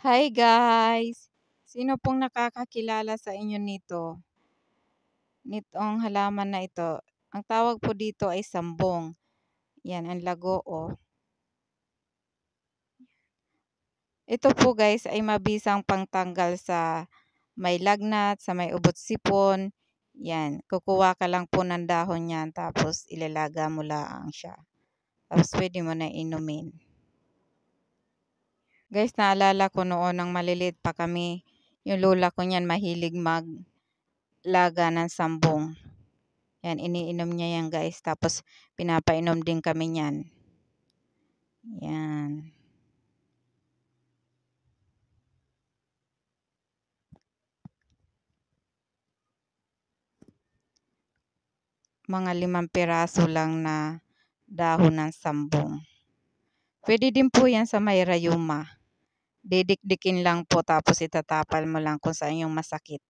Hi guys! Sino pong nakakakilala sa inyo nitong halaman na ito? Ang tawag po dito ay sambong. Yan, ang lago oh. Ito po guys ay mabisang pangtanggal sa may lagnat, sa may ubot sipon. Yan, kukuha ka lang po ng dahon yan tapos ilalaga mo lang siya. Tapos pwede mo na inumin. Guys, naalala ko noon nang maliliit pa kami, yung lola ko niyan mahilig maglaga ng sambong. Yan, iniinom niya yan guys. Tapos pinapainom din kami niyan. Yan. Mga 5 piraso lang na dahon ng sambong. Pwede din po yan sa may rayuma. Didikdikin lang po tapos itatapal mo lang kung saan yung masakit.